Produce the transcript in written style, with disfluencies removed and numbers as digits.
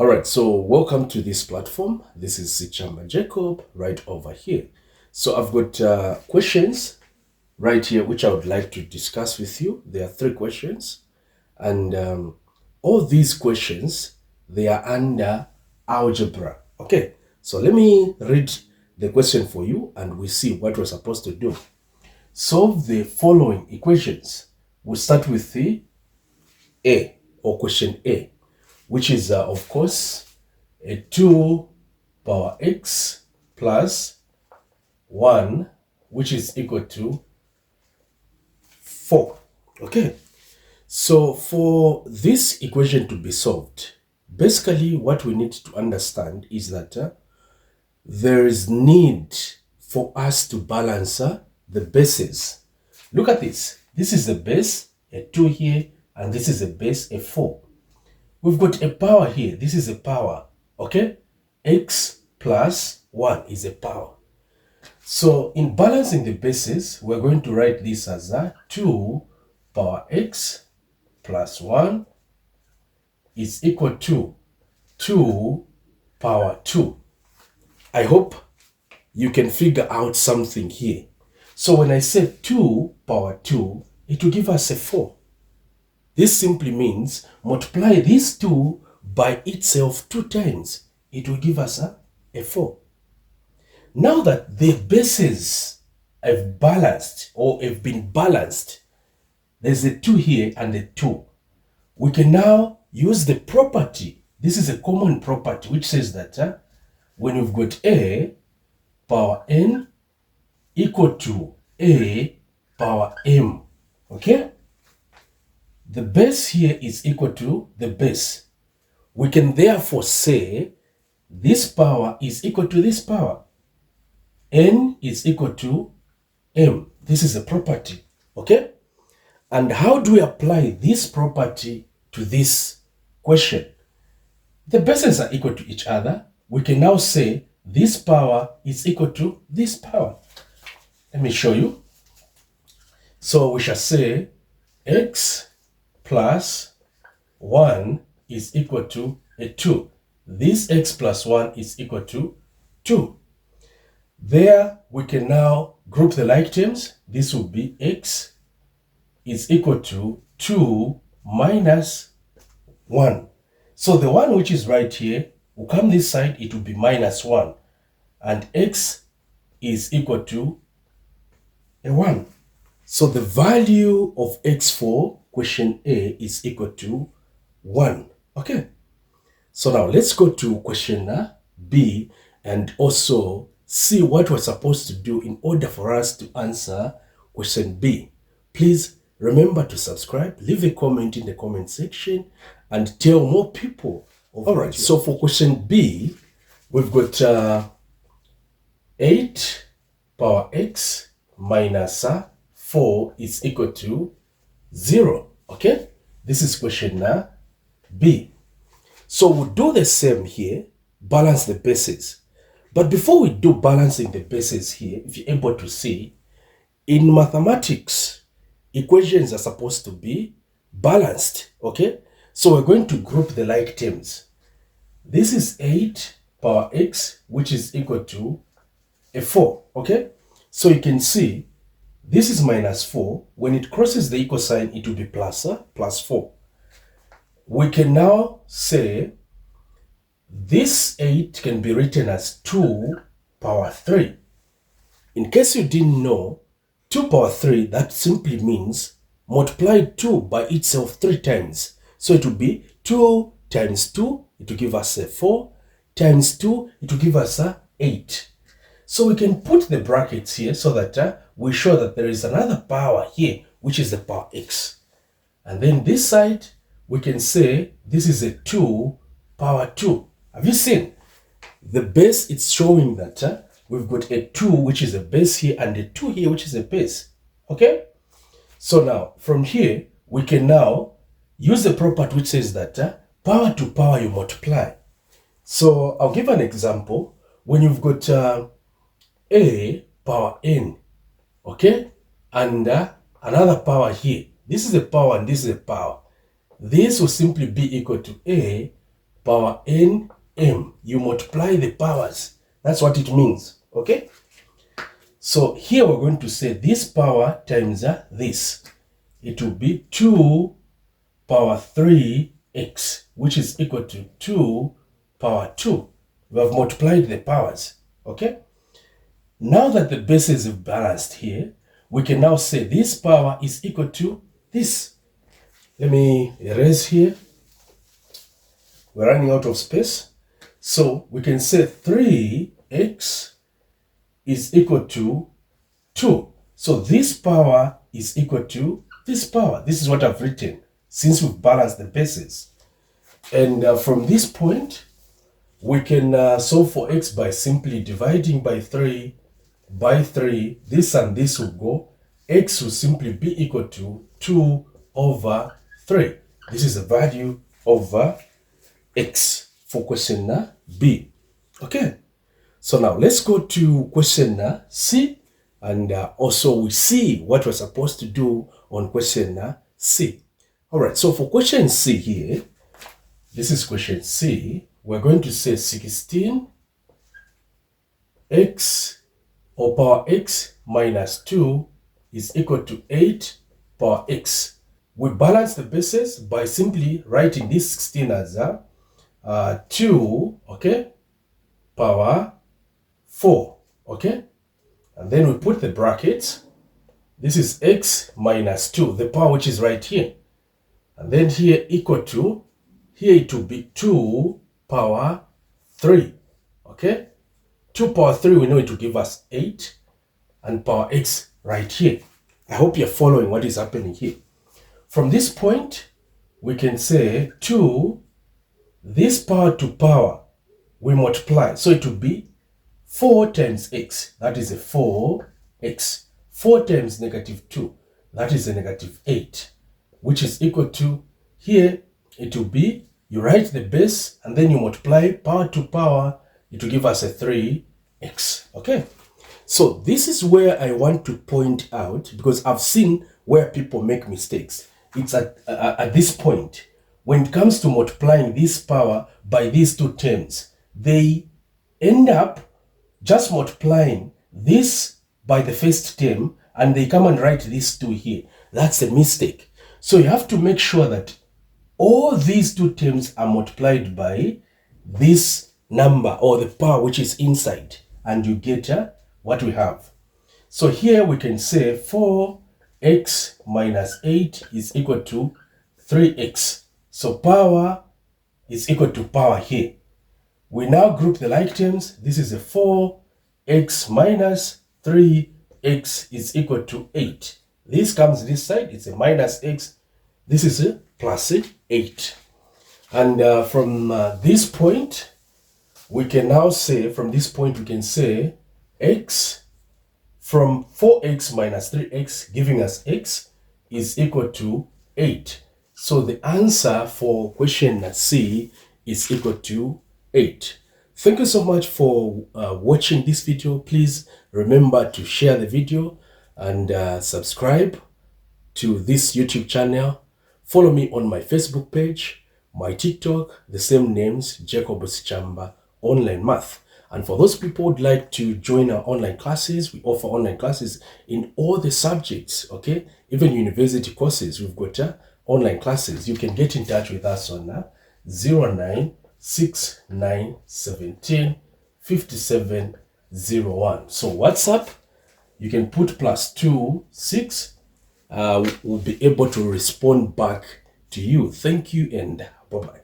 All right, so welcome to this platform. This is Sichamba Jacob right over here. So I've got questions right here which I would like to discuss with you. There are 3 questions, and all these questions, they are under algebra. Okay, so let me read the question for you and we see what we're supposed to do. Solve the following equations. We'll start with the A, or question A, which is, of course, a 2 power x plus 1, which is equal to 4. Okay, so for this equation to be solved, basically what we need to understand is that there is need for us to balance the bases. Look at this. This is the base, a 2 here, and this is a base, a 4. We've got a power here. This is a power, okay? X plus 1 is a power. So in balancing the bases, we're going to write this as 2 power x plus 1 is equal to 2 power 2. I hope you can figure out something here. So when I say 2 power 2, it will give us a 4. This simply means multiply this 2 by itself 2 times. It will give us a 4. Now that the bases have balanced or have been balanced, there's a 2 here and a 2. We can now use the property. This is a common property which says that when you've got a power n equal to a power m, okay? The base here is equal to the base. We can therefore say this power is equal to this power. N is equal to m. This is a property, okay? And how do we apply this property to this question? The bases are equal to each other. We can now say this power is equal to this power. Let me show you. So we shall say x plus 1 is equal to a 2. This x plus 1 is equal to 2. There we can now group the like terms. This will be x is equal to 2 minus 1. So the 1 which is right here will come this side, it will be minus 1. And x is equal to a 1. So the value of x for question A is equal to 1. Okay. So now let's go to question B and also see what we're supposed to do in order for us to answer question B. Please remember to subscribe, leave a comment in the comment section, and tell more people. All right, so for question B, we've got 8 power x minus 4 is equal to 0. Okay, this is question B. So we'll do the same here, balance the bases. But before we do balancing the bases here, if you're able to see, in mathematics, equations are supposed to be balanced, okay? So we're going to group the like terms. This is 8 power x, which is equal to a 4, okay? So you can see, this is minus 4. When it crosses the equal sign, it will be plus 4. We can now say this 8 can be written as 2 power 3. In case you didn't know, 2 power 3, that simply means multiply 2 by itself 3 times. So it will be 2 times 2, it will give us a 4, times 2, it will give us 8. So we can put the brackets here so that we show that there is another power here, which is the power x. And then this side, we can say this is a 2 power 2. Have you seen? The base, it's showing that we've got a 2, which is a base here, and a 2 here, which is a base. Okay? So now, from here, we can now use the property which says that power to power you multiply. So I'll give an example. When you've got a power n, okay, and another power here. This is a power and this is a power. This will simply be equal to a power n m. You multiply the powers. That's what it means, okay? So here we're going to say this power times this. It will be 2 power 3x, which is equal to 2 power 2. We have multiplied the powers, okay? Now that the bases have balanced here, we can now say this power is equal to this. Let me erase here. We're running out of space. So we can say 3x is equal to 2. So this power is equal to this power. This is what I've written since we've balanced the bases. And from this point, we can solve for x by simply dividing by 3 by 3. This and this will go. X will simply be equal to 2 over 3. This is the value of x for question B. Okay, so now let's go to question C, and also we see what we're supposed to do on question C. All right, so for question C here, this is question C. We're going to say 16x or power x minus 2 is equal to 8 power x. We balance the bases by simply writing this 16 as 2, okay, power 4, okay? And then we put the brackets. This is x minus 2, the power which is right here. And then here equal to, here it will be 2 power 3, okay? 2 power 3, we know it will give us 8, and power x right here. I hope you're following what is happening here. From this point, we can say 2, this power to power, we multiply. So it will be 4 times x, that is a 4x. 4 times negative 2, that is a negative 8, which is equal to, here it will be, you write the base and then you multiply power to power, it will give us a 3x, okay? So this is where I want to point out, because I've seen where people make mistakes. It's at this point, when it comes to multiplying this power by these two terms, they end up just multiplying this by the first term, and they come and write these two here. That's a mistake. So you have to make sure that all these two terms are multiplied by this number or the power which is inside, and you get what we have. So here we can say 4x minus 8 is equal to 3x. So power is equal to power here. We now group the like terms. This is a 4x minus 3x is equal to 8. This comes this side, it's a minus x. This is a plus 8. And from this point, we can now say, from this point we can say x from 4x minus 3x giving us x is equal to 8. So the answer for question C is equal to 8. Thank you so much for watching this video. Please remember to share the video and subscribe to this YouTube channel. Follow me on my Facebook page, my TikTok, the same names, Jacob Sichamba Online Math. And for those people who would like to join our online classes, we offer online classes in all the subjects, okay? Even university courses, we've got online classes. You can get in touch with us on 0969175701. So WhatsApp, you can put +26. We'll be able to respond back to you. Thank you and bye-bye.